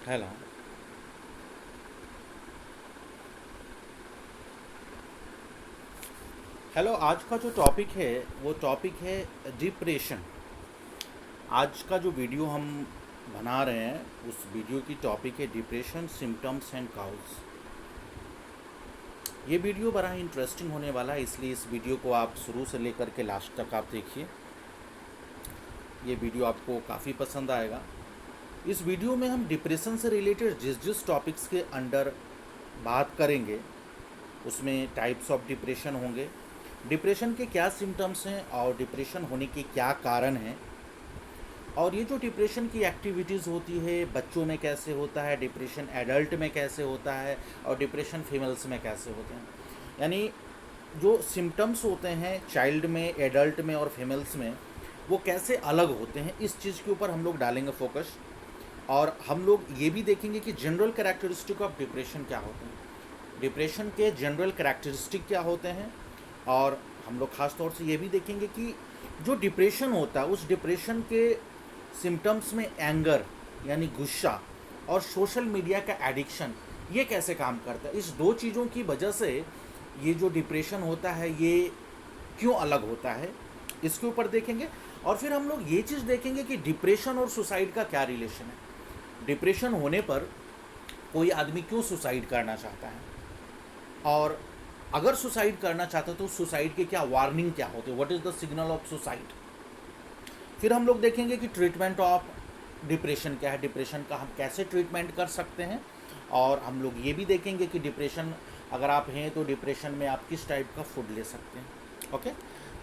Hello. Hello, आज का जो टॉपिक है वो टॉपिक है डिप्रेशन। आज का जो वीडियो हम बना रहे हैं उस वीडियो की टॉपिक है डिप्रेशन सिम्टम्स एंड काउज। ये वीडियो बड़ा ही इंटरेस्टिंग होने वाला है, इसलिए इस वीडियो को आप शुरू से लेकर के लास्ट तक आप देखिए। ये वीडियो आपको काफ़ी पसंद आएगा। इस वीडियो में हम डिप्रेशन से रिलेटेड जिस जिस टॉपिक्स के अंडर बात करेंगे उसमें टाइप्स ऑफ डिप्रेशन होंगे, डिप्रेशन के क्या सिम्टम्स हैं और डिप्रेशन होने के क्या कारण हैं, और ये जो डिप्रेशन की एक्टिविटीज़ होती है बच्चों में कैसे होता है, डिप्रेशन एडल्ट में कैसे होता है और डिप्रेशन फीमेल्स में कैसे होते हैं। यानी जो सिम्टम्स होते हैं चाइल्ड में, एडल्ट में और फीमेल्स में, वो कैसे अलग होते हैं, इस चीज़ के ऊपर हम लोग डालेंगे फोकस। और हम लोग ये भी देखेंगे कि जनरल कैरेक्टरिस्टिक ऑफ डिप्रेशन क्या होते हैं, डिप्रेशन के जनरल कैरेक्टरिस्टिक क्या होते हैं। और हम लोग ख़ास तौर से ये भी देखेंगे कि जो डिप्रेशन होता है उस डिप्रेशन के सिम्टम्स में एंगर यानी गुस्सा और सोशल मीडिया का एडिक्शन ये कैसे काम करता है। इस दो चीज़ों की वजह से ये जो डिप्रेशन होता है ये क्यों अलग होता है, इसके ऊपर देखेंगे। और फिर हम लोग ये चीज़ देखेंगे कि डिप्रेशन और सुसाइड का क्या रिलेशन है, डिप्रेशन होने पर कोई आदमी क्यों सुसाइड करना चाहता है, और अगर सुसाइड करना चाहता है तो सुसाइड के क्या वार्निंग क्या होते हैं, what is the signal of suicide. फिर हम लोग देखेंगे कि ट्रीटमेंट ऑफ डिप्रेशन क्या है, डिप्रेशन का हम कैसे ट्रीटमेंट कर सकते हैं। और हम लोग ये भी देखेंगे कि डिप्रेशन अगर आप हैं तो डिप्रेशन में आप किस टाइप का फूड ले सकते हैं। ओके,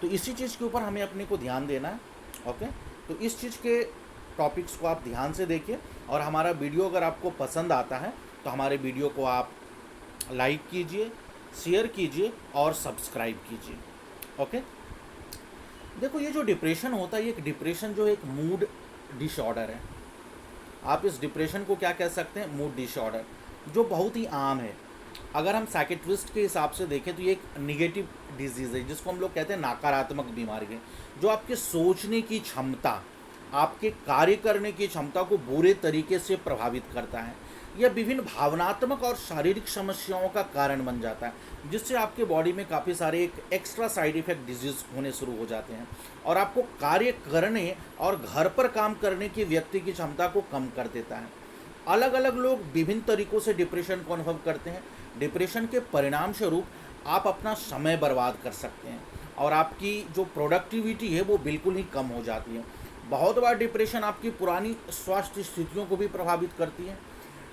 तो इसी चीज़ के ऊपर हमें अपने को ध्यान देना है। ओके, तो इस चीज़ के टॉपिक्स को आप ध्यान से देखिए, और हमारा वीडियो अगर आपको पसंद आता है तो हमारे वीडियो को आप लाइक कीजिए, शेयर कीजिए और सब्सक्राइब कीजिए। ओके, देखो ये जो डिप्रेशन होता है ये एक डिप्रेशन जो है एक मूड डिसऑर्डर है। आप इस डिप्रेशन को क्या कह सकते हैं, मूड डिसऑर्डर, जो बहुत ही आम है। अगर हम साइकेट्रिस्ट के हिसाब से देखें तो ये एक निगेटिव डिजीज़ है जिसको हम लोग कहते हैं नकारात्मक बीमारी है, जो आपके सोचने की क्षमता, आपके कार्य करने की क्षमता को बुरे तरीके से प्रभावित करता है। यह विभिन्न भावनात्मक और शारीरिक समस्याओं का कारण बन जाता है, जिससे आपके बॉडी में काफ़ी सारे एक एक्स्ट्रा साइड इफ़ेक्ट डिजीज़ होने शुरू हो जाते हैं, और आपको कार्य करने और घर पर काम करने की व्यक्ति की क्षमता को कम कर देता है। अलग अलग लोग विभिन्न तरीक़ों से डिप्रेशन को अनुभव करते हैं। डिप्रेशन के परिणाम स्वरूप आप अपना समय बर्बाद कर सकते हैं और आपकी जो प्रोडक्टिविटी है वो बिल्कुल ही कम हो जाती है। बहुत बार डिप्रेशन आपकी पुरानी स्वास्थ्य स्थितियों को भी प्रभावित करती है।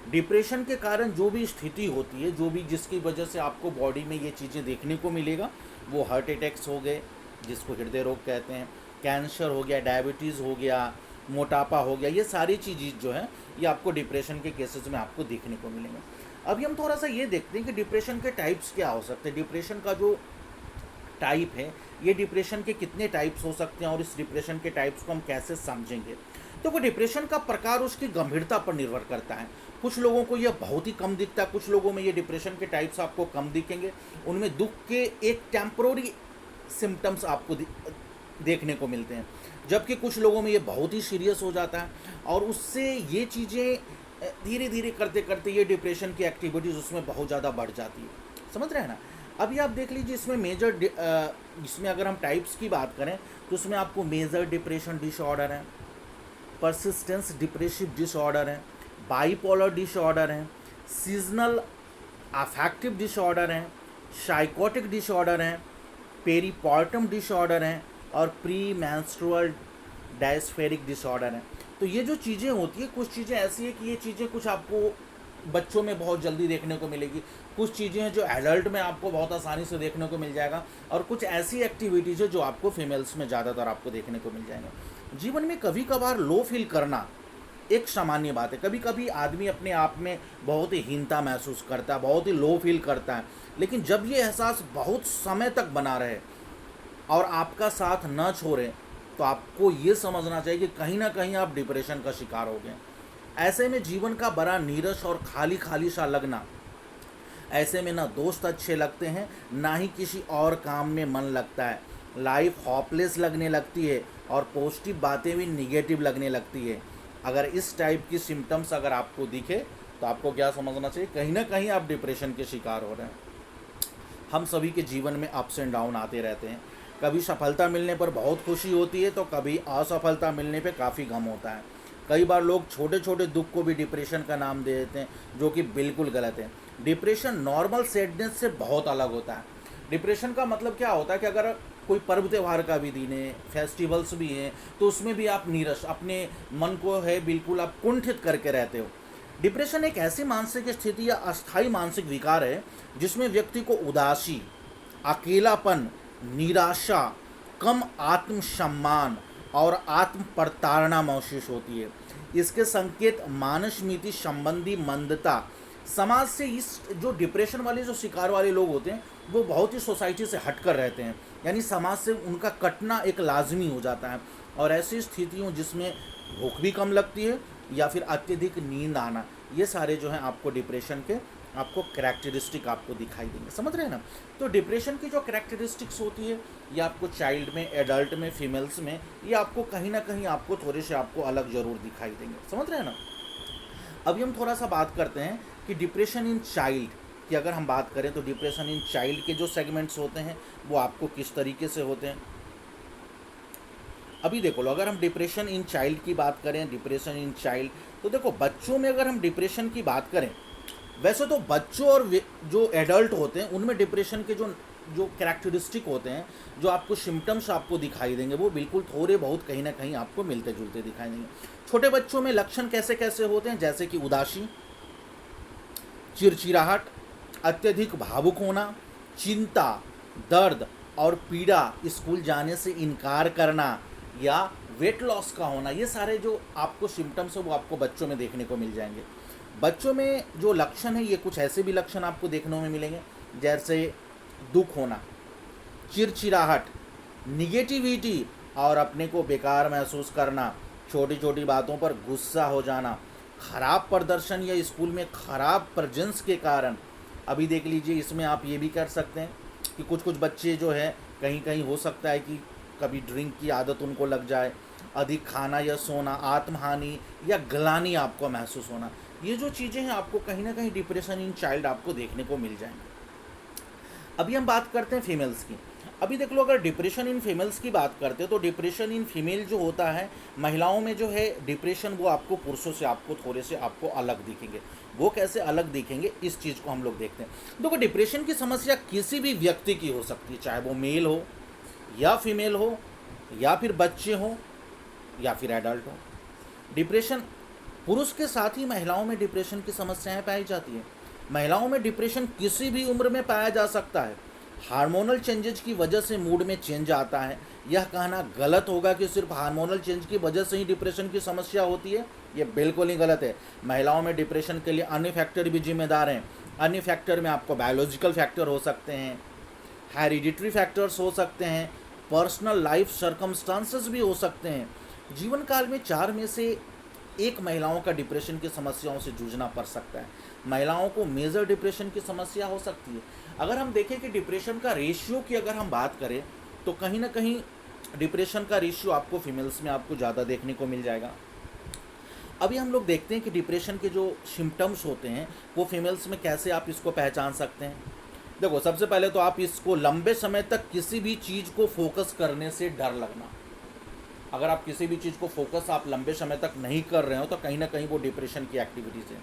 डिप्रेशन के कारण जो भी स्थिति होती है, जो भी जिसकी वजह से आपको बॉडी में ये चीज़ें देखने को मिलेगा, वो हार्ट अटैक्स हो गए जिसको हृदय रोग कहते हैं, कैंसर हो गया, डायबिटीज़ हो गया, मोटापा हो गया, ये सारी चीज़ें जो हैं ये आपको डिप्रेशन के केसेस में आपको देखने को मिलेंगे। अभी हम थोड़ा सा ये देखते हैं कि डिप्रेशन के टाइप्स क्या हो सकते हैं, डिप्रेशन का जो टाइप है, ये डिप्रेशन के कितने टाइप्स हो सकते हैं और इस डिप्रेशन के टाइप्स को हम कैसे समझेंगे। तो वो डिप्रेशन का प्रकार उसकी गंभीरता पर निर्भर करता है। कुछ लोगों को यह बहुत ही कम दिखता है, कुछ लोगों में ये डिप्रेशन के टाइप्स आपको कम दिखेंगे, उनमें दुख के एक टेम्पोररी सिम्टम्स आपको देखने को मिलते हैं, जबकि कुछ लोगों में ये बहुत ही सीरियस हो जाता है और उससे ये चीज़ें धीरे धीरे करते करते ये डिप्रेशन की एक्टिविटीज़ उसमें बहुत ज़्यादा बढ़ जाती है। समझ रहे हैं ना। अभी आप देख लीजिए इसमें इसमें अगर हम टाइप्स की बात करें तो उसमें आपको मेजर डिप्रेशन डिसऑर्डर है, परसिस्टेंस डिप्रेसिव डिसऑर्डर है, बाइपोलर डिसऑर्डर है, सीजनल अफेक्टिव डिसऑर्डर है, साइकोटिक डिसऑर्डर है, पेरीपार्टम डिसऑर्डर है और प्री मैंस्ट्रुअल डायस्फेरिक डिसऑर्डर है। तो ये जो चीज़ें होती है, कुछ चीज़ें ऐसी है कि ये चीज़ें कुछ आपको बच्चों में बहुत जल्दी देखने को मिलेगी, कुछ चीज़ें हैं जो एडल्ट में आपको बहुत आसानी से देखने को मिल जाएगा, और कुछ ऐसी एक्टिविटीज़ है जो आपको फीमेल्स में ज़्यादातर आपको देखने को मिल जाएंगे। जीवन में कभी कभार लो फील करना एक सामान्य बात है। कभी कभी आदमी अपने आप में बहुत ही हीनता महसूस करता है, बहुत ही लो फील करता है, लेकिन जब ये एहसास बहुत समय तक बना रहे और आपका साथ न छोड़े तो आपको ये समझना चाहिए कि कहीं ना कहीं आप डिप्रेशन का शिकार हो गए। ऐसे में जीवन का बड़ा नीरस और खाली खाली सा लगना, ऐसे में ना दोस्त अच्छे लगते हैं ना ही किसी और काम में मन लगता है, लाइफ होपलेस लगने लगती है और पॉजिटिव बातें भी निगेटिव लगने लगती है। अगर इस टाइप की सिम्टम्स अगर आपको दिखे तो आपको क्या समझना चाहिए, कहीं ना कहीं आप डिप्रेशन के शिकार हो रहे हैं। हम सभी के जीवन में अप्स एंड डाउन आते रहते हैं। कभी सफलता मिलने पर बहुत खुशी होती है तो कभी असफलता मिलने पे काफ़ी गम होता है। कई बार लोग छोटे छोटे दुख को भी डिप्रेशन का नाम दे देते हैं, जो कि बिल्कुल गलत है। डिप्रेशन नॉर्मल सैडनेस से बहुत अलग होता है। डिप्रेशन का मतलब क्या होता है कि अगर कोई पर्व त्यौहार का भी दिन है, फेस्टिवल्स भी हैं, तो उसमें भी आप नीरस, अपने मन को है बिल्कुल आप कुंठित करके रहते हो। डिप्रेशन एक ऐसी मानसिक स्थिति या अस्थायी मानसिक विकार है जिसमें व्यक्ति को उदासी, अकेलापन, निराशा, कम आत्मसम्मान और आत्म प्रताड़ना महसूस होती है। इसके संकेत मानसमिति संबंधी मंदता। समाज से इस जो डिप्रेशन वाले जो शिकार वाले लोग होते हैं वो बहुत ही सोसाइटी से हटकर रहते हैं, यानी समाज से उनका कटना एक लाजमी हो जाता है। और ऐसी स्थितियों जिसमें भूख भी कम लगती है या फिर अत्यधिक नींद आना, ये सारे जो हैं आपको डिप्रेशन के आपको करैक्टरिस्टिक आपको दिखाई देंगे। समझ रहे हैं ना? तो डिप्रेशन की जो करैक्टरिस्टिक्स होती है ये आपको चाइल्ड में, एडल्ट में, फीमेल्स में, ये आपको कहीं ना कहीं आपको थोड़े से आपको अलग जरूर दिखाई देंगे। समझ रहे हैं ना? अभी हम थोड़ा सा बात करते हैं कि डिप्रेशन इन चाइल्ड की अगर हम बात करें तो डिप्रेशन इन चाइल्ड के जो सेगमेंट्स होते हैं वो आपको किस तरीके से होते हैं। अभी देखो लो, अगर हम डिप्रेशन इन चाइल्ड की बात करें, डिप्रेशन इन चाइल्ड, तो देखो बच्चों में अगर हम डिप्रेशन की बात करें, वैसे तो बच्चों और जो एडल्ट होते हैं उनमें डिप्रेशन के जो जो कैरेक्टरिस्टिक होते हैं, जो आपको सिम्टम्स आपको दिखाई देंगे, वो बिल्कुल थोड़े बहुत कहीं ना कहीं आपको मिलते जुलते दिखाई देंगे। छोटे बच्चों में लक्षण कैसे कैसे होते हैं, जैसे कि उदासी, चिड़चिड़ाहट, अत्यधिक भावुक होना, चिंता, दर्द और पीड़ा, स्कूल जाने से इनकार करना या वेट लॉस का होना, ये सारे जो आपको सिम्टम्स है वो आपको बच्चों में देखने को मिल जाएंगे। बच्चों में जो लक्षण है ये कुछ ऐसे भी लक्षण आपको देखने में मिलेंगे, जैसे दुख होना, चिड़चिड़ाहट, निगेटिविटी और अपने को बेकार महसूस करना, छोटी छोटी बातों पर गुस्सा हो जाना, खराब प्रदर्शन या स्कूल में खराब प्रेजेंस के कारण। अभी देख लीजिए, इसमें आप ये भी कर सकते हैं कि कुछ कुछ बच्चे जो है कहीं कहीं हो सकता है कि कभी ड्रिंक की आदत उनको लग जाए, अधिक खाना या सोना, आत्महानि या ग्लानि आपको महसूस होना, ये जो चीज़ें हैं आपको कहीं ना कहीं डिप्रेशन इन चाइल्ड आपको देखने को मिल जाएंगे। अभी हम बात करते हैं फीमेल्स की। अभी देख लो, अगर डिप्रेशन इन फीमेल्स की बात करते हैं तो डिप्रेशन इन फीमेल जो होता है, महिलाओं में जो है डिप्रेशन, वो आपको पुरुषों से आपको थोड़े से आपको अलग दिखेंगे। वो कैसे अलग दिखेंगे, इस चीज़ को हम लोग देखते हैं। देखो, डिप्रेशन की समस्या किसी भी व्यक्ति की हो सकती है, चाहे वो मेल हो या फीमेल हो या फिर बच्चे हो या फिर एडल्ट हो। डिप्रेशन पुरुष के साथ ही महिलाओं में डिप्रेशन की समस्याएं पाई जाती हैं। महिलाओं में डिप्रेशन किसी भी उम्र में पाया जा सकता है। हार्मोनल चेंजेज की वजह से मूड में चेंज आता है। यह कहना गलत होगा कि सिर्फ हार्मोनल चेंज की वजह से ही डिप्रेशन की समस्या होती है, ये बिल्कुल ही गलत है। महिलाओं में डिप्रेशन के लिए अन्य फैक्टर भी जिम्मेदार हैं। अन्य फैक्टर में आपको बायोलॉजिकल फैक्टर हो सकते हैं, हेरिडिटरी फैक्टर्स हो सकते हैं, पर्सनल लाइफ सर्कमस्टांसेस भी हो सकते हैं। जीवन काल में 4 में से 1 महिलाओं का डिप्रेशन की समस्याओं से जूझना पड़ सकता है। महिलाओं को मेजर डिप्रेशन की समस्या हो सकती है। अगर हम देखें कि डिप्रेशन का रेशियो की अगर हम बात करें तो कहीं ना कहीं डिप्रेशन का रेशियो आपको फीमेल्स में आपको ज़्यादा देखने को मिल जाएगा। अभी हम लोग देखते हैं कि डिप्रेशन के जो सिम्टम्स होते हैं वो फीमेल्स में कैसे आप इसको पहचान सकते हैं। देखो, सबसे पहले तो आप इसको लंबे समय तक किसी भी चीज़ को फोकस करने से डर लगना। अगर आप किसी भी चीज़ को फोकस आप लंबे समय तक नहीं कर रहे हो तो कहीं ना कहीं वो डिप्रेशन की एक्टिविटीज़ है।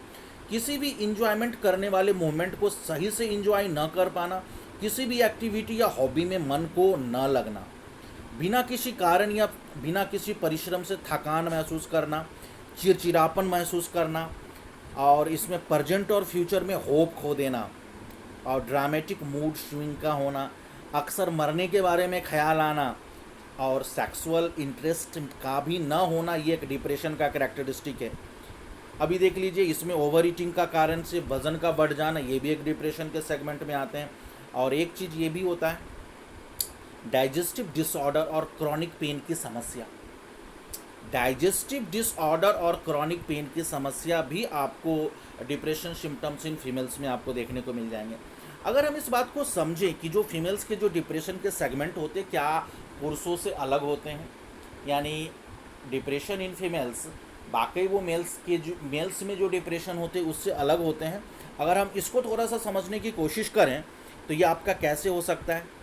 किसी भी इंजॉयमेंट करने वाले मूवमेंट को सही से इंजॉय न कर पाना, किसी भी एक्टिविटी या हॉबी में मन को न लगना, बिना किसी कारण या बिना किसी परिश्रम से थकान महसूस करना, चिड़चिड़ापन महसूस करना, और इसमें प्रेजेंट और फ्यूचर में होप खो देना, और ड्रामेटिक मूड स्विंग का होना, अक्सर मरने के बारे में ख्याल आना, और सेक्सुअल इंटरेस्ट का भी न होना, ये एक डिप्रेशन का कैरेक्टरिस्टिक है। अभी देख लीजिए, इसमें ओवर ईटिंग का कारण से वज़न का बढ़ जाना, ये भी एक डिप्रेशन के सेगमेंट में आते हैं। और एक चीज़ ये भी होता है, डाइजेस्टिव डिसऑर्डर और क्रॉनिक पेन की समस्या। डाइजेस्टिव डिसऑर्डर और क्रॉनिक पेन की समस्या भी आपको डिप्रेशन सिम्टम्स इन फीमेल्स में आपको देखने को मिल जाएंगे। अगर हम इस बात को समझें कि जो फीमेल्स के जो डिप्रेशन के सेगमेंट होते हैं क्या पुरुषों से अलग होते हैं, यानी डिप्रेशन इन फीमेल्स वाकई वो मेल्स में जो डिप्रेशन होते हैं उससे अलग होते हैं। अगर हम इसको थोड़ा सा समझने की कोशिश करें तो ये आपका कैसे हो सकता है।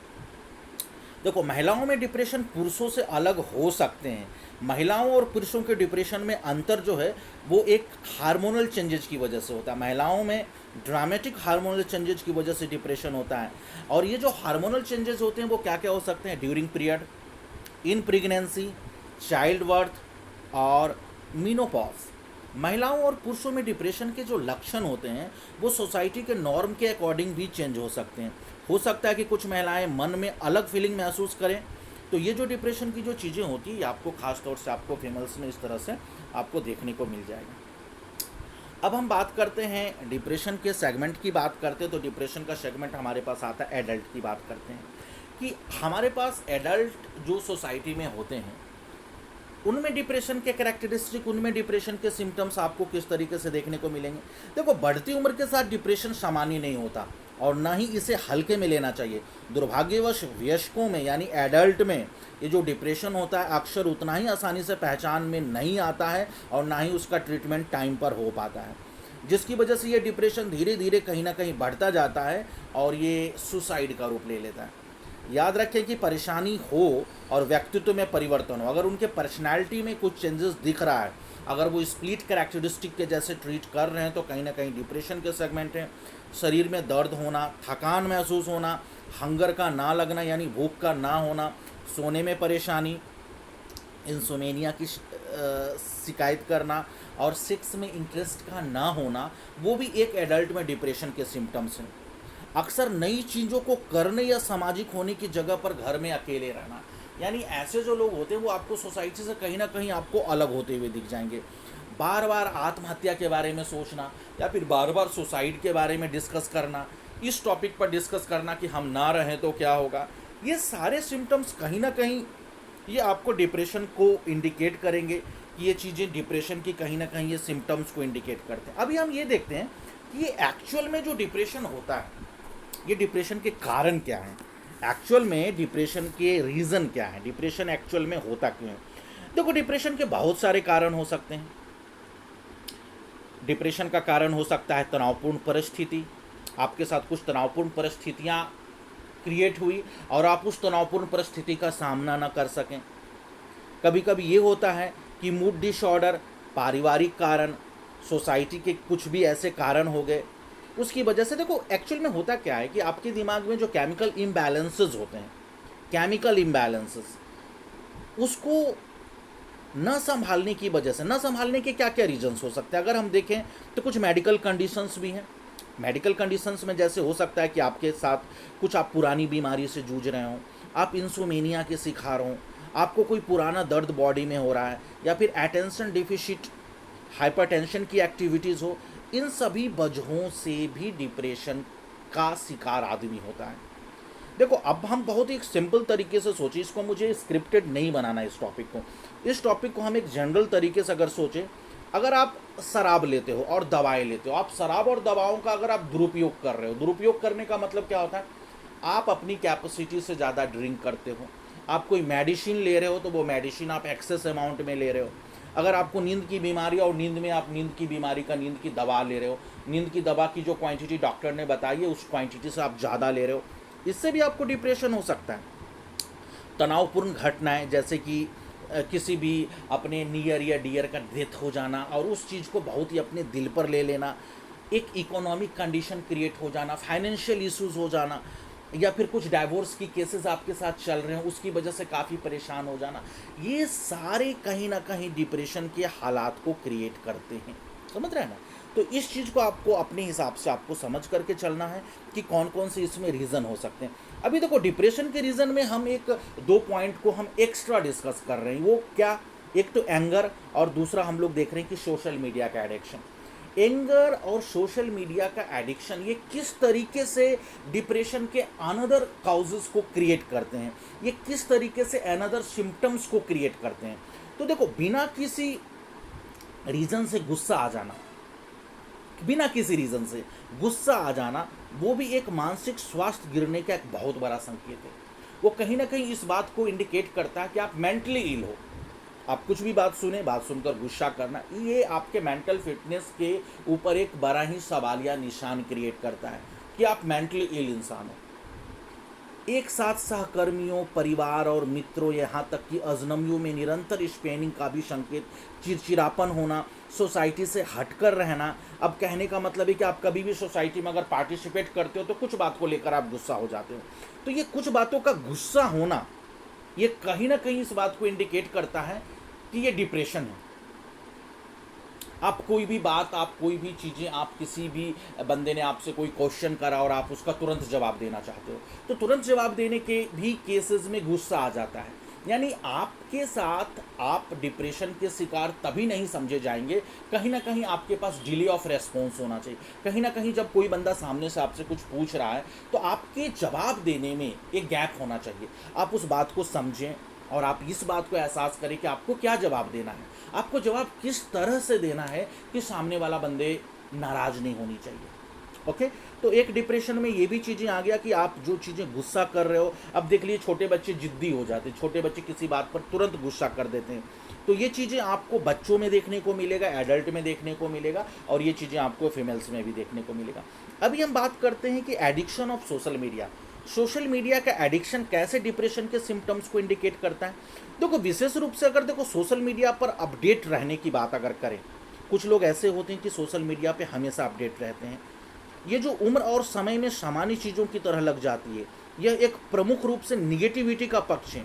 देखो, महिलाओं में डिप्रेशन पुरुषों से अलग हो सकते हैं। महिलाओं और पुरुषों के डिप्रेशन में अंतर जो है वो एक हार्मोनल चेंजेस की वजह से होता है। महिलाओं में ड्रामेटिक हार्मोनल चेंजेस की वजह से डिप्रेशन होता है। और ये जो हार्मोनल चेंजेस होते हैं वो क्या क्या हो सकते हैं? During period, in pregnancy, child birth और मीनोपॉज। महिलाओं और पुरुषों में डिप्रेशन के जो लक्षण होते हैं वो सोसाइटी के नॉर्म के अकॉर्डिंग भी चेंज हो सकते हैं। हो सकता है कि कुछ महिलाएं मन में अलग फीलिंग महसूस करें। तो ये जो डिप्रेशन की जो चीज़ें होती है, आपको खास तौर से आपको फीमेल्स में इस तरह से आपको देखने को मिल जाएगा। अब हम बात करते हैं डिप्रेशन के सेगमेंट की बात करते हैं, तो डिप्रेशन का सेगमेंट हमारे पास आता है एडल्ट की बात करते हैं कि हमारे पास एडल्ट जो सोसाइटी में होते हैं उनमें डिप्रेशन के कैरेक्टरिस्टिक, उनमें डिप्रेशन के सिम्टम्स आपको किस तरीके से देखने को मिलेंगे। देखो, बढ़ती उम्र के साथ डिप्रेशन सामान्य नहीं होता और ना ही इसे हल्के में लेना चाहिए। दुर्भाग्यवश वयस्कों में यानी एडल्ट में ये जो डिप्रेशन होता है अक्सर उतना ही आसानी से पहचान में नहीं आता है और ना ही उसका ट्रीटमेंट टाइम पर हो पाता है, जिसकी वजह से ये डिप्रेशन धीरे धीरे कहीं ना कहीं बढ़ता जाता है और ये सुसाइड का रूप ले लेता है। याद रखें कि परेशानी हो और व्यक्तित्व में परिवर्तन हो, अगर उनके पर्सनैलिटी में कुछ चेंजेस दिख रहा है, अगर वो स्प्लिट कैरेक्टरिस्टिक के जैसे ट्रीट कर रहे हैं तो कहीं ना कहीं डिप्रेशन के सेगमेंट हैं। शरीर में दर्द होना, थकान महसूस होना, हंगर का ना लगना यानी भूख का ना होना, सोने में परेशानी, इंसोमेनिया की शिकायत करना और सेक्स में इंटरेस्ट का ना होना, वो भी एक एडल्ट में डिप्रेशन के सिम्टम्स हैं। अक्सर नई चीज़ों को करने या सामाजिक होने की जगह पर घर में अकेले रहना, यानी ऐसे जो लोग होते हैं वो आपको सोसाइटी से कहीं ना कहीं आपको अलग होते हुए दिख जाएंगे। बार बार आत्महत्या के बारे में सोचना या फिर बार बार सुसाइड के बारे में डिस्कस करना, इस टॉपिक पर डिस्कस करना कि हम ना रहें तो क्या होगा, ये सारे सिम्टम्स कहीं ना कहीं ये आपको डिप्रेशन को इंडिकेट करेंगे कि ये चीज़ें डिप्रेशन की कहीं ना कहीं ये सिम्टम्स को इंडिकेट करते हैं। अभी हम ये देखते हैं कि ये एक्चुअल में जो डिप्रेशन होता है, ये डिप्रेशन के कारण क्या हैं, एक्चुअल में डिप्रेशन के रीज़न क्या है, डिप्रेशन एक्चुअल में होता क्यों है। देखो, डिप्रेशन के बहुत सारे कारण हो सकते हैं। डिप्रेशन का कारण हो सकता है तनावपूर्ण परिस्थिति, आपके साथ कुछ तनावपूर्ण परिस्थितियाँ क्रिएट हुई और आप उस तनावपूर्ण परिस्थिति का सामना न कर सकें। कभी कभी ये होता है कि मूड डिसऑर्डर, पारिवारिक कारण, सोसाइटी के कुछ भी ऐसे कारण हो गए, उसकी वजह से। देखो, एक्चुअल में होता क्या है कि आपके दिमाग में जो केमिकल इम्बैलेंसेस होते हैं, केमिकल इम्बैलेंसेस, उसको न संभालने की वजह से, न संभालने के क्या क्या रीजंस हो सकते हैं अगर हम देखें तो कुछ मेडिकल कंडीशंस भी हैं। मेडिकल कंडीशंस में जैसे हो सकता है कि आपके साथ कुछ आप पुरानी बीमारी से जूझ रहे हों, आप इंसोमेनिया के शिकार हों, आपको कोई पुराना दर्द बॉडी में हो रहा है, या फिर अटेंशन डिफिसिट हाइपरटेंशन की एक्टिविटीज़ हो। इन सभी वजहों से भी डिप्रेशन का शिकार आदमी होता है। देखो, अब हम बहुत ही एक सिंपल तरीके से सोचें, इसको मुझे स्क्रिप्टेड नहीं बनाना है। इस टॉपिक को हम एक जनरल तरीके से अगर सोचें, अगर आप शराब लेते हो और दवाएं लेते हो, आप शराब और दवाओं का अगर आप दुरुपयोग कर रहे हो, दुरुपयोग करने का मतलब क्या होता है, आप अपनी कैपेसिटी से ज़्यादा ड्रिंक करते हो। आप कोई मेडिसिन ले रहे हो तो वो मेडिसिन आप एक्सेस अमाउंट में ले रहे हो। अगर आपको नींद की बीमारी और नींद में आप नींद की बीमारी का नींद की दवा ले रहे हो, नींद की दवा की जो क्वांटिटी डॉक्टर ने बताई है उस क्वांटिटी से आप ज़्यादा ले रहे हो, इससे भी आपको डिप्रेशन हो सकता है। तनावपूर्ण घटनाएं जैसे कि किसी भी अपने नियर या डियर का डेथ हो जाना और उस चीज़ को बहुत ही अपने दिल पर ले लेना, एक इकोनॉमिक कंडीशन क्रिएट हो जाना, फाइनेंशियल इश्यूज हो जाना, या फिर कुछ डाइवोर्स की केसेस आपके साथ चल रहे हैं उसकी वजह से काफ़ी परेशान हो जाना, ये सारे कहीं ना कहीं डिप्रेशन के हालात को क्रिएट करते हैं। समझ रहे हैं ना। तो इस चीज़ को आपको अपने हिसाब से आपको समझ करके चलना है कि कौन कौन से इसमें रीज़न हो सकते हैं। अभी देखो, डिप्रेशन के रीज़न में हम एक दो पॉइंट को हम एक्स्ट्रा डिस्कस कर रहे हैं। वो क्या, एक तो एंगर और दूसरा हम लोग देख रहे हैं कि सोशल मीडिया का एडिक्शन। एंगर और सोशल मीडिया का एडिक्शन ये किस तरीके से डिप्रेशन के अनदर काउजेस को क्रिएट करते हैं, ये किस तरीके से अनदर सिम्टम्स को क्रिएट करते हैं। तो देखो, बिना किसी रीज़न से गुस्सा आ जाना, बिना किसी रीज़न से गुस्सा आ जाना, वो भी एक मानसिक स्वास्थ्य गिरने का एक बहुत बड़ा संकेत है। वो कहीं ना कहीं इस बात को इंडिकेट करता है कि आप मेंटली इल हो। आप कुछ भी बात सुने, बात सुनकर गुस्सा करना, ये आपके मेंटल फिटनेस के ऊपर एक बड़ा ही सवालिया निशान क्रिएट करता है कि आप मेंटली इल इंसान हो। एक साथ सहकर्मियों, परिवार और मित्रों, यहाँ तक कि अजनबियों में निरंतर स्पेनिंग का भी संकेत, चिड़चिड़ापन होना, सोसाइटी से हटकर रहना। अब कहने का मतलब है कि आप कभी भी सोसाइटी में अगर पार्टिसिपेट करते हो तो कुछ बात को लेकर आप गुस्सा हो जाते हो। तो ये कुछ बातों का गुस्सा होना, ये कहीं ना कहीं इस बात को इंडिकेट करता है कि ये डिप्रेशन है। आप कोई भी बात, आप कोई भी चीज़ें, आप किसी भी बंदे ने आपसे कोई क्वेश्चन करा और आप उसका तुरंत जवाब देना चाहते हो, तो तुरंत जवाब देने के भी केसेस में गुस्सा आ जाता है। यानी आपके साथ आप डिप्रेशन के शिकार तभी नहीं समझे जाएंगे, कहीं ना कहीं आपके पास डिले ऑफ रेस्पॉन्स होना चाहिए। कहीं ना कहीं जब कोई बंदा सामने से आपसे कुछ पूछ रहा है तो आपके जवाब देने में एक गैप होना चाहिए। आप उस बात को समझें और आप इस बात को एहसास करें कि आपको क्या जवाब देना है, आपको जवाब किस तरह से देना है कि सामने वाला बंदे नाराज़ नहीं होनी चाहिए। ओके, तो एक डिप्रेशन में ये भी चीज़ें आ गया कि आप जो चीज़ें गुस्सा कर रहे हो, अब देख लीजिए छोटे बच्चे जिद्दी हो जाते हैं, छोटे बच्चे किसी बात पर तुरंत गुस्सा कर देते हैं। तो ये चीज़ें आपको बच्चों में देखने को मिलेगा, एडल्ट में देखने को मिलेगा, और ये चीज़ें आपको फीमेल्स में भी देखने को मिलेगा। अभी हम बात करते हैं कि addiction of social media. Social media का एडिक्शन कैसे डिप्रेशन के सिम्टम्स को इंडिकेट करता है। देखो, विशेष रूप से अगर देखो सोशल मीडिया पर अपडेट रहने की बात अगर करें, कुछ लोग ऐसे होते हैं कि सोशल मीडिया पे हमेशा अपडेट रहते हैं। ये जो उम्र और समय में सामान्य चीज़ों की तरह लग जाती है, यह एक प्रमुख रूप से निगेटिविटी का पक्ष है।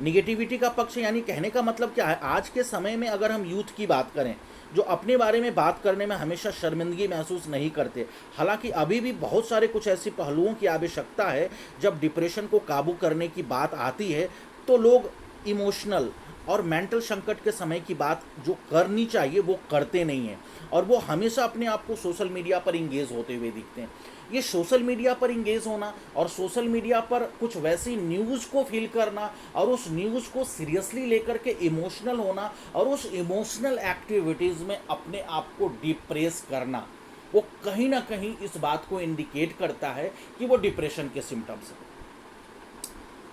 निगेटिविटी का पक्ष यानी कहने का मतलब क्या है, आज के समय में अगर हम यूथ की बात करें जो अपने बारे में बात करने में हमेशा शर्मिंदगी महसूस नहीं करते, हालांकि अभी भी बहुत सारे कुछ ऐसी पहलुओं की आवश्यकता है। जब डिप्रेशन को काबू करने की बात आती है तो लोग इमोशनल और मेंटल संकट के समय की बात जो करनी चाहिए वो करते नहीं हैं, और वो हमेशा अपने आप को सोशल मीडिया पर इंगेज होते हुए दिखते हैं। ये सोशल मीडिया पर इंगेज होना और सोशल मीडिया पर कुछ वैसी न्यूज़ को फील करना और उस न्यूज़ को सीरियसली लेकर के इमोशनल होना और उस इमोशनल एक्टिविटीज़ में अपने आप को डिप्रेस करना, वो कहीं ना कहीं इस बात को इंडिकेट करता है कि वो डिप्रेशन के सिम्टम्स हैं।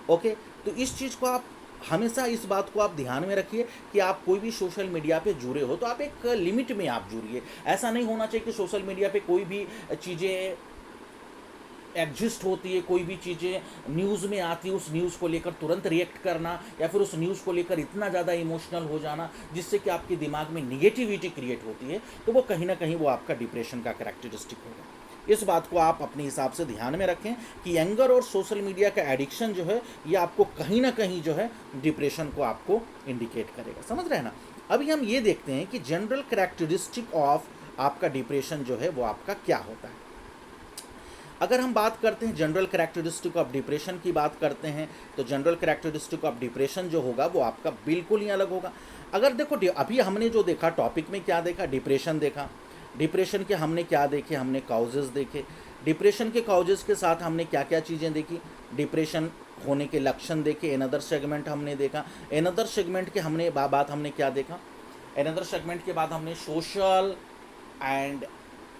ओके, तो इस चीज़ को आप हमेशा इस बात को आप ध्यान में रखिए कि आप कोई भी सोशल मीडिया पे जुड़े हो तो आप एक लिमिट में आप जुड़िए। ऐसा नहीं होना चाहिए कि सोशल मीडिया पे कोई भी चीज़ें एग्जिस्ट होती है, कोई भी चीज़ें न्यूज़ में आती है, उस न्यूज़ को लेकर तुरंत रिएक्ट करना या फिर उस न्यूज़ को लेकर इतना ज़्यादा इमोशनल हो जाना जिससे कि आपके दिमाग में निगेटिविटी क्रिएट होती है, तो वो कहीं ना कहीं वो आपका डिप्रेशन का कैरेक्टरिस्टिक होगा। इस बात को आप अपने हिसाब से ध्यान में रखें कि एंगर और सोशल मीडिया का एडिक्शन जो है ये आपको कहीं ना कहीं जो है डिप्रेशन को आपको इंडिकेट करेगा। समझ रहे हैं ना। अभी हम ये देखते हैं कि जनरल कैरेक्टरिस्टिक ऑफ आपका डिप्रेशन जो है वो आपका क्या होता है। अगर हम बात करते हैं जनरल कैरेक्टरिस्टिक ऑफ डिप्रेशन की बात करते हैं तो जनरल कैरेक्टरिस्टिक ऑफ डिप्रेशन जो होगा वो आपका बिल्कुल ही अलग होगा। अगर देखो अभी हमने जो देखा टॉपिक में क्या देखा, डिप्रेशन देखा। डिप्रेशन के हमने क्या देखे, हमने काउजेज़ देखे। डिप्रेशन के काउजेज़ के साथ हमने क्या क्या चीज़ें देखी, डिप्रेशन होने के लक्षण देखे। एनदर सेगमेंट हमने देखा। एनदर सेगमेंट के हमने बात हमने क्या देखा, एनदर सेगमेंट के बाद हमने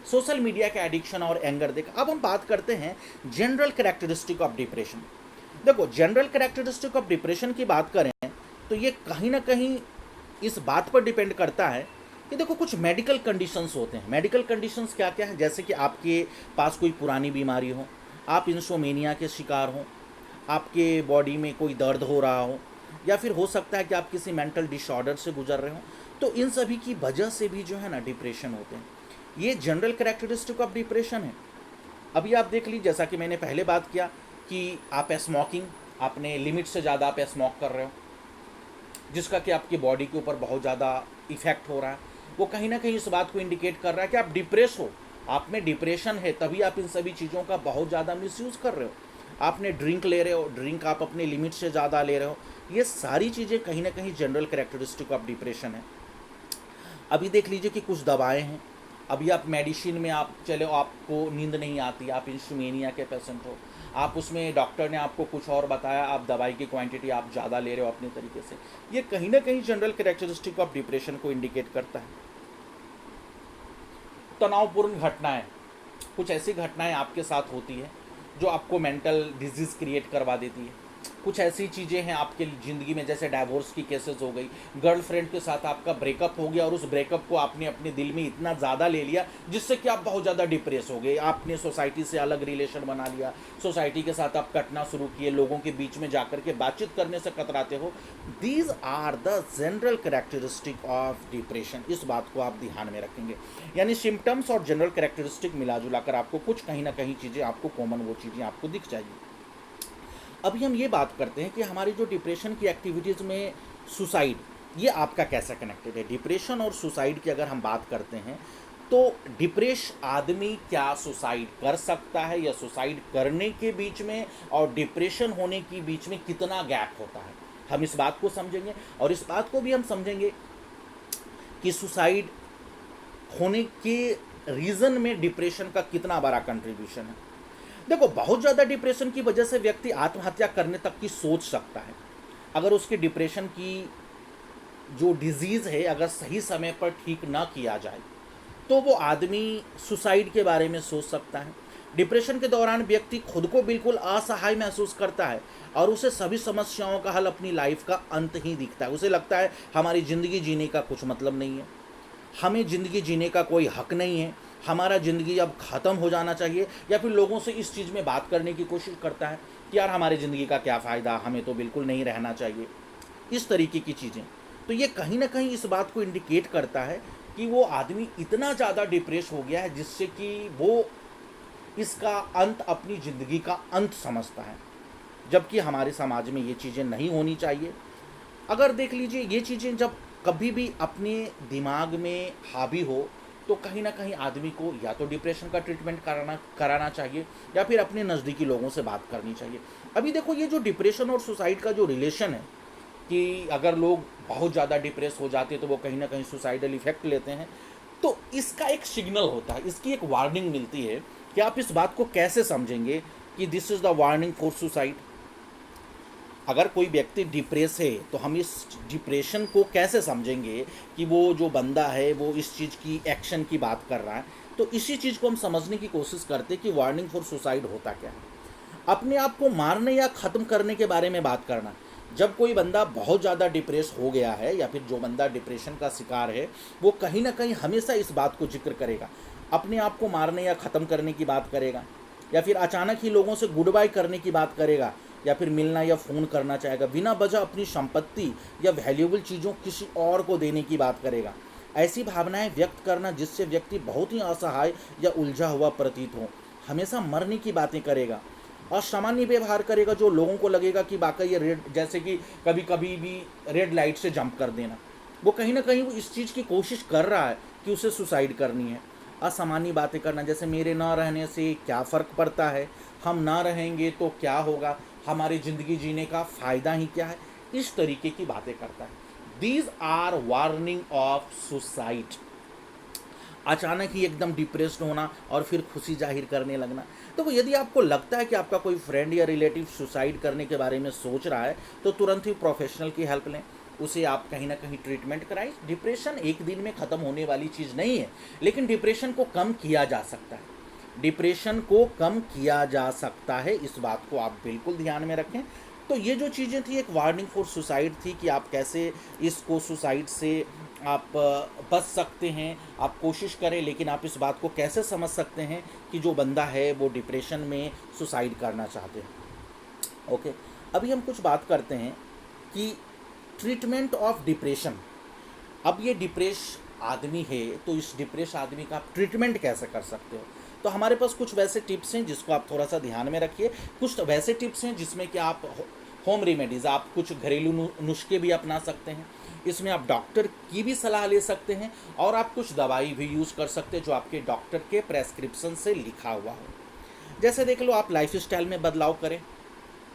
सोशल मीडिया के एडिक्शन और एंगर देखा। अब हम बात करते हैं जनरल कैरेक्टरिस्टिक ऑफ डिप्रेशन। देखो, जनरल कैरेक्टरिस्टिक ऑफ डिप्रेशन की बात करें तो ये कहीं ना कहीं इस बात पर डिपेंड करता है कि देखो कुछ मेडिकल कंडीशंस होते हैं। मेडिकल कंडीशंस क्या क्या है, जैसे कि आपके पास कोई पुरानी बीमारी हो, आप इंसोमेनिया के शिकार हो, आपके बॉडी में कोई दर्द हो रहा हो, या फिर हो सकता है कि आप किसी मेंटल डिसऑर्डर से गुजर रहे हो, तो इन सभी की वजह से भी जो है ना डिप्रेशन होते हैं। ये जनरल कैरेक्टरिस्टिक ऑफ डिप्रेशन है। अभी आप देख लीजिए, जैसा कि मैंने पहले बात किया कि आप स्मोकिंग, आपने लिमिट से ज़्यादा आप स्मोक कर रहे हो जिसका कि आपकी बॉडी के ऊपर बहुत ज़्यादा इफेक्ट हो रहा है, वो कहीं ना कहीं इस बात को इंडिकेट कर रहा है कि आप डिप्रेस हो, आप में डिप्रेशन है, तभी आप इन सभी चीज़ों का बहुत ज़्यादा मिसयूज़ कर रहे हो। आपने ड्रिंक ले रहे हो, ड्रिंक आप अपने लिमिट से ज़्यादा ले रहे हो, ये सारी चीज़ें कहीं ना कहीं जनरल कैरेक्टरिस्टिक ऑफ डिप्रेशन है। अभी देख लीजिए कि कुछ दवाएँ हैं, अभी आप मेडिसिन में आप चले, आपको नींद नहीं आती, आप इंसोमेनिया के पेशेंट हो, आप उसमें डॉक्टर ने आपको कुछ और बताया, आप दवाई की क्वांटिटी आप ज़्यादा ले रहे हो अपने तरीके से, ये कहीं ना कहीं जनरल कैरेक्टरिस्टिक ऑफ डिप्रेशन को इंडिकेट करता है। तनावपूर्ण घटनाएं, कुछ ऐसी घटनाएं आपके साथ होती है जो आपको मेंटल डिजीज़ क्रिएट करवा देती है। कुछ ऐसी चीज़ें हैं आपके ज़िंदगी में, जैसे डाइवोर्स की केसेस हो गई, गर्लफ्रेंड के साथ आपका ब्रेकअप हो गया और उस ब्रेकअप को आपने अपने दिल में इतना ज़्यादा ले लिया जिससे कि आप बहुत ज़्यादा डिप्रेस हो गए, आपने सोसाइटी से अलग रिलेशन बना लिया, सोसाइटी के साथ आप कटना शुरू किए, लोगों के बीच में जाकर के बातचीत करने से कतराते हो। These are the general characteristic of depression. इस बात को आप ध्यान में रखेंगे, यानी सिम्टम्स और जनरल कैरेक्टरिस्टिक मिला जुला कर आपको कुछ कहीं ना कहीं चीज़ें आपको कॉमन वो चीज़ें आपको दिख जाएगी। अभी हम ये बात करते हैं कि हमारी जो डिप्रेशन की एक्टिविटीज़ में सुसाइड, ये आपका कैसा कनेक्टेड है। डिप्रेशन और सुसाइड की अगर हम बात करते हैं तो डिप्रेश आदमी क्या सुसाइड कर सकता है, या सुसाइड करने के बीच में और डिप्रेशन होने के बीच में कितना गैप होता है, हम इस बात को समझेंगे। और इस बात को भी हम समझेंगे कि सुसाइड होने के रीज़न में डिप्रेशन का कितना बड़ा कंट्रीब्यूशन है। देखो, बहुत ज़्यादा डिप्रेशन की वजह से व्यक्ति आत्महत्या करने तक की सोच सकता है। अगर उसकी डिप्रेशन की जो डिजीज़ है अगर सही समय पर ठीक ना किया जाए तो वो आदमी सुसाइड के बारे में सोच सकता है। डिप्रेशन के दौरान व्यक्ति खुद को बिल्कुल असहाय महसूस करता है और उसे सभी समस्याओं का हल अपनी लाइफ का अंत ही दिखता है। उसे लगता है हमारी ज़िंदगी जीने का कुछ मतलब नहीं है, हमें ज़िंदगी जीने का कोई हक नहीं है, हमारा ज़िंदगी अब ख़त्म हो जाना चाहिए। या फिर लोगों से इस चीज़ में बात करने की कोशिश करता है कि यार हमारी ज़िंदगी का क्या फ़ायदा, हमें तो बिल्कुल नहीं रहना चाहिए, इस तरीके की चीज़ें। तो ये कहीं ना कहीं इस बात को इंडिकेट करता है कि वो आदमी इतना ज़्यादा डिप्रेस हो गया है जिससे कि वो इसका अंत अपनी ज़िंदगी का अंत समझता है, जबकि हमारे समाज में ये चीज़ें नहीं होनी चाहिए। अगर देख लीजिए, ये चीज़ें जब कभी भी अपने दिमाग में हावी हो तो कहीं ना कहीं आदमी को या तो डिप्रेशन का ट्रीटमेंट कराना चाहिए या फिर अपने नज़दीकी लोगों से बात करनी चाहिए। अभी देखो, ये जो डिप्रेशन और सुसाइड का जो रिलेशन है कि अगर लोग बहुत ज़्यादा डिप्रेस हो जाते हैं तो वो कहीं ना कहीं सुसाइडल इफेक्ट लेते हैं, तो इसका एक सिग्नल होता है, इसकी एक वार्निंग मिलती है कि आप इस बात को कैसे समझेंगे कि this is the warning for suicide. अगर कोई व्यक्ति डिप्रेस है तो हम इस डिप्रेशन को कैसे समझेंगे कि वो जो बंदा है वो इस चीज़ की एक्शन की बात कर रहा है। तो इसी चीज़ को हम समझने की कोशिश करते कि वार्निंग फॉर सुसाइड होता क्या है। अपने आप को मारने या ख़त्म करने के बारे में बात करना। जब कोई बंदा बहुत ज़्यादा डिप्रेस हो गया है या फिर जो बंदा डिप्रेशन का शिकार है वो कहीं ना कहीं हमेशा इस बात को जिक्र करेगा, अपने आप को मारने या ख़त्म करने की बात करेगा, या फिर अचानक ही लोगों से गुड बाय करने की बात करेगा, या फिर मिलना या फ़ोन करना चाहेगा, बिना वजह अपनी संपत्ति या वैल्यूएबल चीज़ों किसी और को देने की बात करेगा। ऐसी भावनाएं व्यक्त करना जिससे व्यक्ति बहुत ही असहाय या उलझा हुआ प्रतीत हो, हमेशा मरने की बातें करेगा और सामान्य व्यवहार करेगा जो लोगों को लगेगा कि वाकई ये रेड, जैसे कि कभी कभी भी रेड लाइट से जंप कर देना, वो कहीं ना कहीं वो इस चीज़ की कोशिश कर रहा है कि उसे सुसाइड करनी है। असामान्य बातें करना, जैसे मेरे ना रहने से क्या फ़र्क पड़ता है, हम ना रहेंगे तो क्या होगा, हमारी ज़िंदगी जीने का फ़ायदा ही क्या है, इस तरीके की बातें करता है। These are warning of suicide. अचानक ही एकदम डिप्रेस्ड होना और फिर खुशी जाहिर करने लगना। तो यदि आपको लगता है कि आपका कोई फ्रेंड या रिलेटिव सुसाइड करने के बारे में सोच रहा है तो तुरंत ही प्रोफेशनल की हेल्प लें, उसे आप कहीं ना कहीं ट्रीटमेंट कराएं। डिप्रेशन एक दिन में ख़त्म होने वाली चीज़ नहीं है, लेकिन डिप्रेशन को कम किया जा सकता है, डिप्रेशन को कम किया जा सकता है, इस बात को आप बिल्कुल ध्यान में रखें। तो ये जो चीज़ें थी एक वार्निंग फॉर सुसाइड थी कि आप कैसे इसको सुसाइड से आप बच सकते हैं, आप कोशिश करें, लेकिन आप इस बात को कैसे समझ सकते हैं कि जो बंदा है वो डिप्रेशन में सुसाइड करना चाहते हैं। ओके, अभी हम कुछ बात करते हैं कि ट्रीटमेंट ऑफ डिप्रेशन। अब ये डिप्रेस आदमी है तो इस डिप्रेस आदमी का आप ट्रीटमेंट कैसे कर सकते हो। तो हमारे पास कुछ वैसे टिप्स हैं जिसको आप थोड़ा सा ध्यान में रखिए, कुछ वैसे टिप्स हैं जिसमें कि आप होम रेमेडीज़, आप कुछ घरेलू नुस्खे भी अपना सकते हैं, इसमें आप डॉक्टर की भी सलाह ले सकते हैं और आप कुछ दवाई भी यूज़ कर सकते हैं जो आपके डॉक्टर के प्रेस्क्रिप्शन से लिखा हुआ हो। जैसे देख लो, आप लाइफ स्टाइल में बदलाव करें,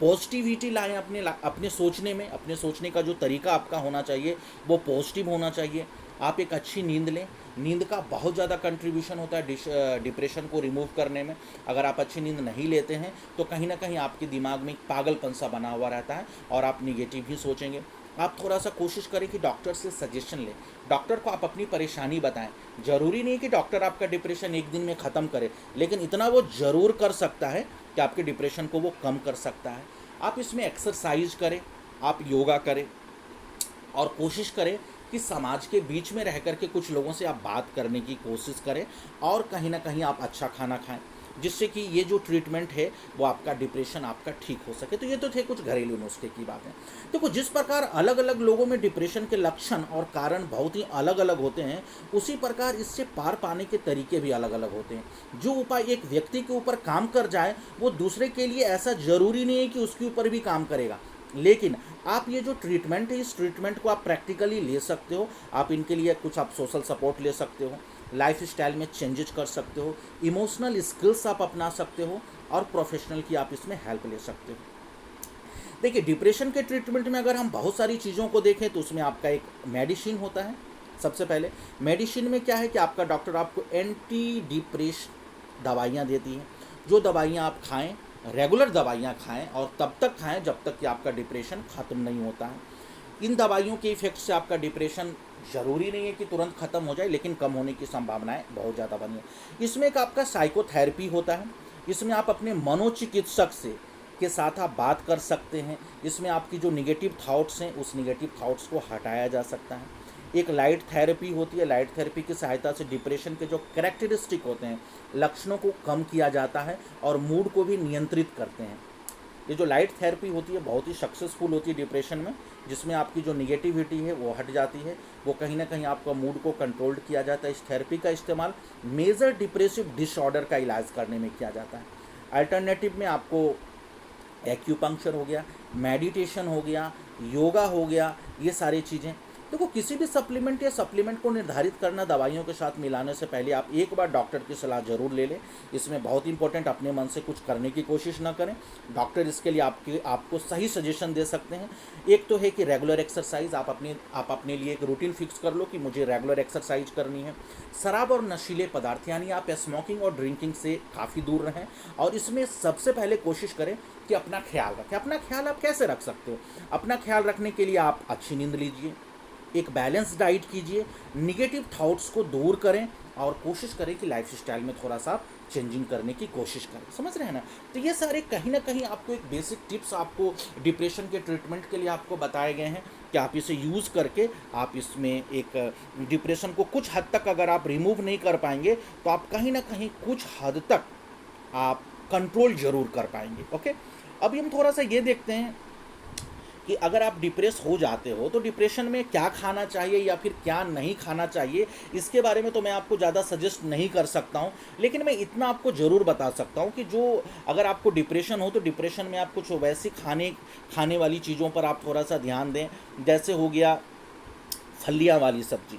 पॉजिटिविटी लाएं अपने सोचने में, अपने सोचने का जो तरीका आपका होना चाहिए वो पॉजिटिव होना चाहिए। आप एक अच्छी नींद लें, नींद का बहुत ज़्यादा कंट्रीब्यूशन होता है डिप्रेशन को रिमूव करने में। अगर आप अच्छी नींद नहीं लेते हैं तो कहीं ना कहीं आपके दिमाग में एक पागलपन सा बना हुआ रहता है और आप निगेटिव ही सोचेंगे। आप थोड़ा सा कोशिश करें कि डॉक्टर से सजेशन लें, डॉक्टर को आप अपनी परेशानी बताएं। ज़रूरी नहीं कि डॉक्टर आपका डिप्रेशन एक दिन में ख़त्म करे, लेकिन इतना वो ज़रूर कर सकता है कि आपके डिप्रेशन को वो कम कर सकता है। आप इसमें एक्सरसाइज करें, आप योगा करें और कोशिश करें कि समाज के बीच में रह कर के कुछ लोगों से आप बात करने की कोशिश करें और कहीं ना कहीं आप अच्छा खाना खाएं, जिससे कि ये जो ट्रीटमेंट है वो आपका डिप्रेशन आपका ठीक हो सके। तो ये तो थे कुछ घरेलू नुस्खे की बातें। देखो, जिस प्रकार अलग अलग लोगों में डिप्रेशन के लक्षण और कारण बहुत ही अलग अलग होते हैं, उसी प्रकार इससे पार पाने के तरीके भी अलग अलग होते हैं। जो उपाय एक व्यक्ति के ऊपर काम कर जाए वो दूसरे के लिए ऐसा जरूरी नहीं है कि उसके ऊपर भी काम करेगा, लेकिन आप ये जो ट्रीटमेंट है इस ट्रीटमेंट को आप प्रैक्टिकली ले सकते हो। आप इनके लिए कुछ आप सोशल सपोर्ट ले सकते हो, लाइफ स्टाइल में चेंजेस कर सकते हो, इमोशनल स्किल्स आप अपना सकते हो और प्रोफेशनल की आप इसमें हेल्प ले सकते हो। देखिए, डिप्रेशन के ट्रीटमेंट में अगर हम बहुत सारी चीज़ों को देखें तो उसमें आपका एक मेडिसिन होता है। सबसे पहले मेडिसिन में क्या है कि आपका डॉक्टर आपको एंटी डिप्रेशन दवाइयाँ देती हैं। जो दवाइयाँ आप खाएं, रेगुलर दवाइयाँ खाएं और तब तक खाएं जब तक कि आपका डिप्रेशन ख़त्म नहीं होता है। इन दवाइयों के इफेक्ट से आपका डिप्रेशन ज़रूरी नहीं है कि तुरंत ख़त्म हो जाए, लेकिन कम होने की संभावनाएं बहुत ज़्यादा बनी है। इसमें एक आपका साइकोथेरेपी होता है। इसमें आप अपने मनोचिकित्सक से के साथ आप बात कर सकते हैं। इसमें आपकी जो निगेटिव थाट्स हैं उस निगेटिव थाट्स को हटाया जा सकता है। एक लाइट थेरेपी होती है। लाइट थेरेपी की सहायता से डिप्रेशन के जो कैरेक्टरिस्टिक होते हैं, लक्षणों को कम किया जाता है और मूड को भी नियंत्रित करते हैं। ये जो लाइट थेरेपी होती है बहुत ही सक्सेसफुल होती है डिप्रेशन में, जिसमें आपकी जो निगेटिविटी है वो हट जाती है, वो कहीं ना कहीं आपका मूड को कंट्रोल्ड किया जाता है। इस थेरेपी का इस्तेमाल मेजर डिप्रेसिव डिसऑर्डर का इलाज करने में किया जाता है। अल्टरनेटिव में आपको एक्यूपंक्चर हो गया, मेडिटेशन हो गया, योगा हो गया, ये सारी चीज़ें। देखो, किसी भी सप्लीमेंट या सप्लीमेंट को निर्धारित करना दवाइयों के साथ मिलाने से पहले आप एक बार डॉक्टर की सलाह जरूर ले लें। इसमें बहुत इंपॉर्टेंट, अपने मन से कुछ करने की कोशिश ना करें। डॉक्टर इसके लिए आपको सही सजेशन दे सकते हैं। एक तो है कि रेगुलर एक्सरसाइज, आप अपने लिए एक रूटीन फिक्स कर लो कि मुझे रेगुलर एक्सरसाइज करनी है। शराब और नशीले पदार्थ यानी आप स्मोकिंग और ड्रिंकिंग से काफ़ी दूर रहें और इसमें सबसे पहले कोशिश करें कि अपना ख्याल रखें। अपना ख्याल आप कैसे रख सकते हो? अपना ख्याल रखने के लिए आप अच्छी नींद लीजिए, एक बैलेंस डाइट कीजिए, निगेटिव थॉट्स को दूर करें और कोशिश करें कि लाइफ स्टाइल में थोड़ा सा चेंजिंग करने की कोशिश करें। समझ रहे हैं ना? तो ये सारे कहीं ना कहीं आपको एक बेसिक टिप्स आपको डिप्रेशन के ट्रीटमेंट के लिए आपको बताए गए हैं कि आप इसे यूज़ करके आप इसमें एक डिप्रेशन को कुछ हद तक अगर आप रिमूव नहीं कर पाएंगे तो आप कहीं ना कहीं कुछ हद तक आप कंट्रोल जरूर कर पाएंगे। ओके, अभी हम थोड़ा सा ये देखते हैं कि अगर आप डिप्रेस हो जाते हो तो डिप्रेशन में क्या खाना चाहिए या फिर क्या नहीं खाना चाहिए, इसके बारे में तो मैं आपको ज़्यादा सजेस्ट नहीं कर सकता हूँ, लेकिन मैं इतना आपको ज़रूर बता सकता हूँ कि जो अगर आपको डिप्रेशन हो तो डिप्रेशन में आप कुछ वैसी खाने वाली चीज़ों पर आप थोड़ा सा ध्यान दें। जैसे हो गया फलियाँ वाली सब्जी,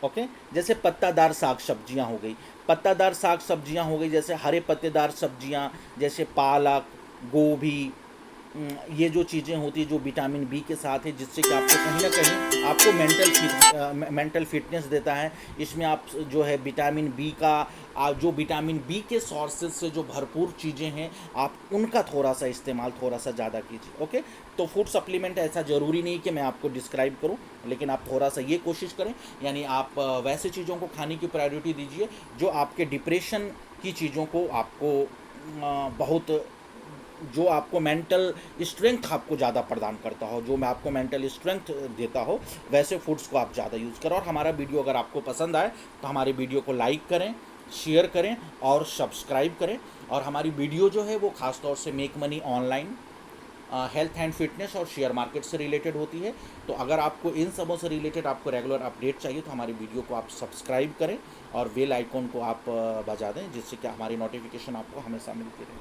ओके, जैसे पत्तादार साग सब्जियाँ हो गई, पत्तादार साग सब्जियाँ हो गई, जैसे हरे पत्तेदार सब्जियाँ जैसे पालक, गोभी, ये जो चीज़ें होती हैं जो विटामिन बी के साथ है, जिससे कि आपको कहीं ना कहीं आपको मेंटल फिटनेस देता है। इसमें आप जो है विटामिन बी का जो विटामिन बी के सोर्सेज से जो भरपूर चीज़ें हैं आप उनका थोड़ा सा इस्तेमाल थोड़ा सा ज़्यादा कीजिए। ओके, तो फूड सप्लीमेंट ऐसा ज़रूरी नहीं कि मैं आपको डिस्क्राइब करूं, लेकिन आप थोड़ा सा ये कोशिश करें, यानी आप वैसे चीज़ों को खाने की प्रायोरिटी दीजिए जो आपके डिप्रेशन की चीज़ों को आपको बहुत जो आपको मेंटल स्ट्रेंथ आपको ज़्यादा प्रदान करता हो, जो मैं आपको मेंटल स्ट्रेंथ देता हो, वैसे फूड्स को आप ज़्यादा यूज़ करो। और हमारा वीडियो अगर आपको पसंद आए तो हमारे वीडियो को लाइक करें, शेयर करें और सब्सक्राइब करें। और हमारी वीडियो जो है वो ख़ासतौर से make money online, health and fitness और शेयर मार्केट से रिलेटेड होती है। तो अगर आपको इन सबों से रिलेटेड आपको रेगुलर अपडेट चाहिए तो हमारी वीडियो को आप सब्सक्राइब करें और बेल आइकॉन को आप बजा दें, जिससे कि हमारी नोटिफिकेशन आपको हमेशा मिलती रहे।